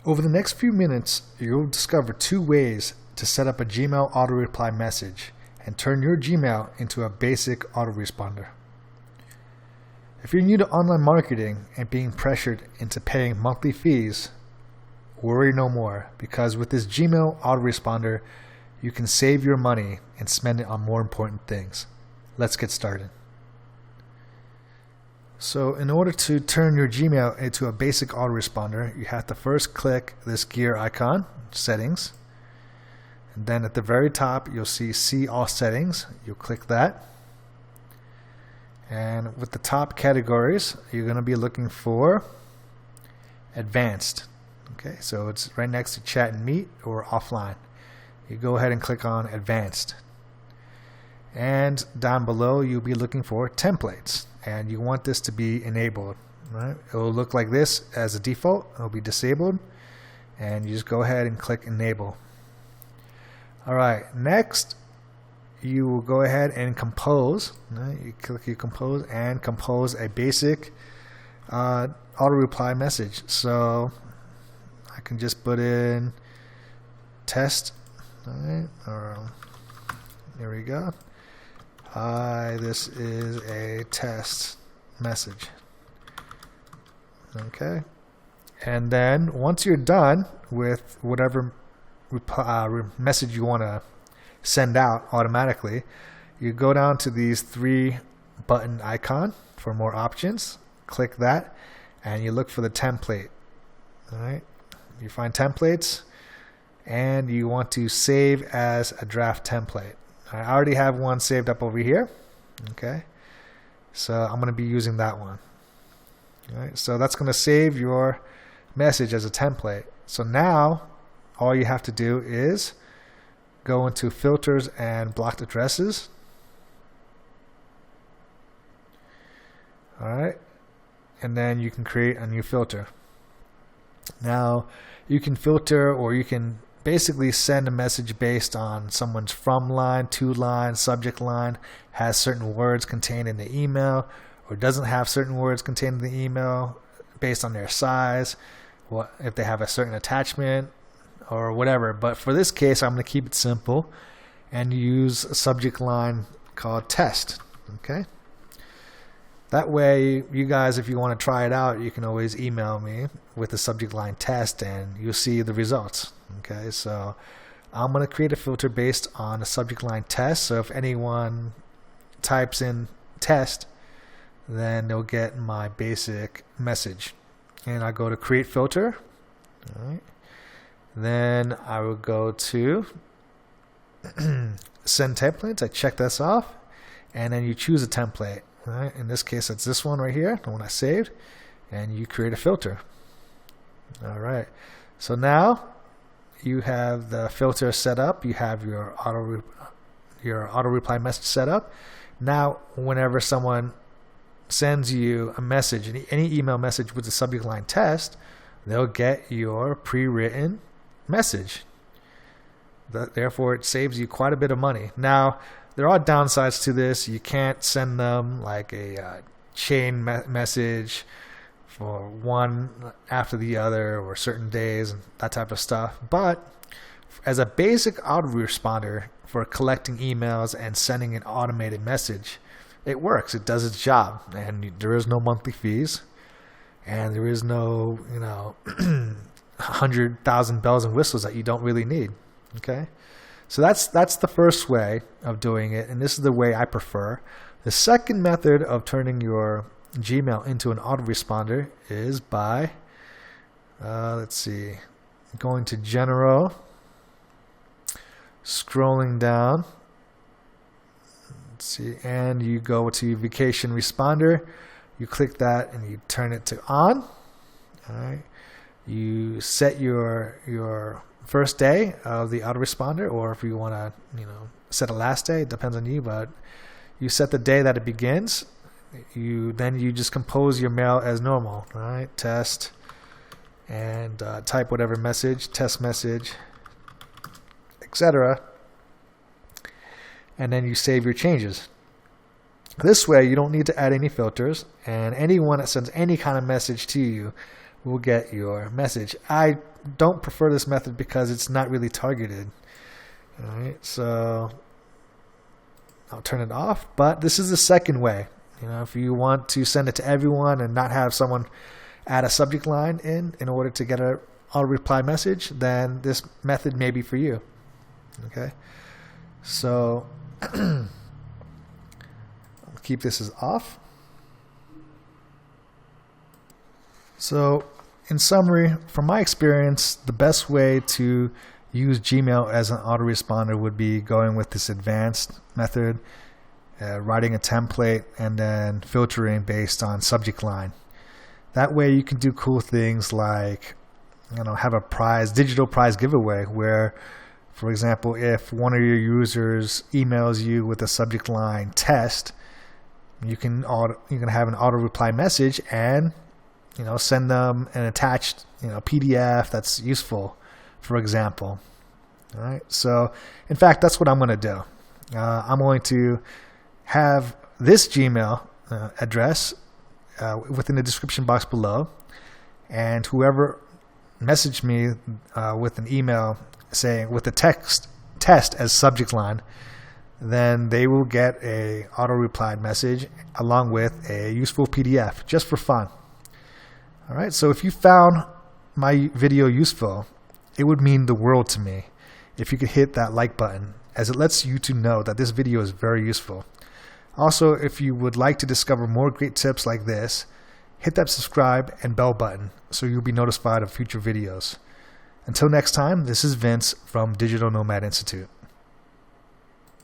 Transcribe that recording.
Over the next few minutes, you'll discover 2 ways to set up a Gmail auto-reply message and turn your Gmail into a basic autoresponder. If you're new to online marketing and being pressured into paying monthly fees, worry no more, because with this Gmail autoresponder, you can save your money and spend it on more important things. Let's get started. So in order to turn your Gmail into a basic autoresponder, you have to first click this gear icon, settings, and then at the very top you'll see all settings. You'll click that, and with the top categories you're going to be looking for advanced. Okay, so it's right next to chat and meet or offline. You go ahead and click on advanced, and down below you'll be looking for templates, and you want this to be enabled, right? It will look like this as a default. It will be disabled, and you just go ahead and click enable. Alright, next you will go ahead and compose, right? You click your compose and compose a basic auto reply message. So I can just put in test, right? Or there we go. Hi, this is a test message. Okay, and then once you're done with whatever message you want to send out automatically, you go down to these 3 button icon for more options. Click that, and you look for the template. All right, you find templates, and you want to save as a draft template. I already have one saved up over here. Okay, so I'm going to be using that one. All right, so that's going to save your message as a template. So now all you have to do is go into filters and blocked addresses. All right, and then you can create a new filter. Now you can filter, or you can basically send a message based on someone's from line, to line, subject line, has certain words contained in the email, or doesn't have certain words contained in the email based on their size, what if they have a certain attachment or whatever. But for this case, I'm going to keep it simple and use a subject line called test. Okay, that way you guys, if you want to try it out, you can always email me with the subject line test and you'll see the results. Okay, so I'm going to create a filter based on a subject line test. So if anyone types in test, then they'll get my basic message. And I go to create filter. All right. Then I will go to send templates. I check this off, and then you choose a template. All right. In this case, it's this one right here, the one I saved, and you create a filter. All right. So now you have the filter set up. You have your auto reply message set up. Now, whenever someone sends you a message, any email message with the subject line test, they'll get your pre-written message. Therefore, it saves you quite a bit of money. Now, there are downsides to this. You can't send them like a chain message for one after the other or certain days and that type of stuff. But as a basic autoresponder for collecting emails and sending an automated message, it works. It does its job, and there is no monthly fees, and there is no 100,000 bells and whistles that you don't really need. Okay, so that's the first way of doing it, and this is the way I prefer. The second method of turning your Gmail into an autoresponder is by going to General, scrolling down, and you go to Vacation Responder. You click that and you turn it to on. All right, you set your first day of the autoresponder, or if you want to set a last day, it depends on you, but you set the day that it begins. Then you just compose your mail as normal, right? Test, and type whatever message, test message, etc. And then you save your changes. This way you don't need to add any filters, and anyone that sends any kind of message to you will get your message. I don't prefer this method because it's not really targeted. All right, so I'll turn it off, but this is the second way. If you want to send it to everyone and not have someone add a subject line in order to get a auto reply message, then this method may be for you. Okay, so I'll keep this as off. So in summary, from my experience, the best way to use Gmail as an autoresponder would be going with this advanced method, writing a template, and then filtering based on subject line. That way you can do cool things like, have a digital prize giveaway where, for example, if one of your users emails you with a subject line test, you can have an auto reply message and send them an attached PDF that's useful, for example. All right. So in fact, that's what I'm going to do. I'm going to have this Gmail address within the description box below, and whoever messaged me with an email saying with the test as subject line, then they will get a auto replied message along with a useful PDF just for fun. All right, so if you found my video useful, it would mean the world to me if you could hit that like button, as it lets YouTube know that this video is very useful. Also, if you would like to discover more great tips like this, hit that subscribe and bell button so you'll be notified of future videos. Until next time, this is Vince from Digital Nomad Institute.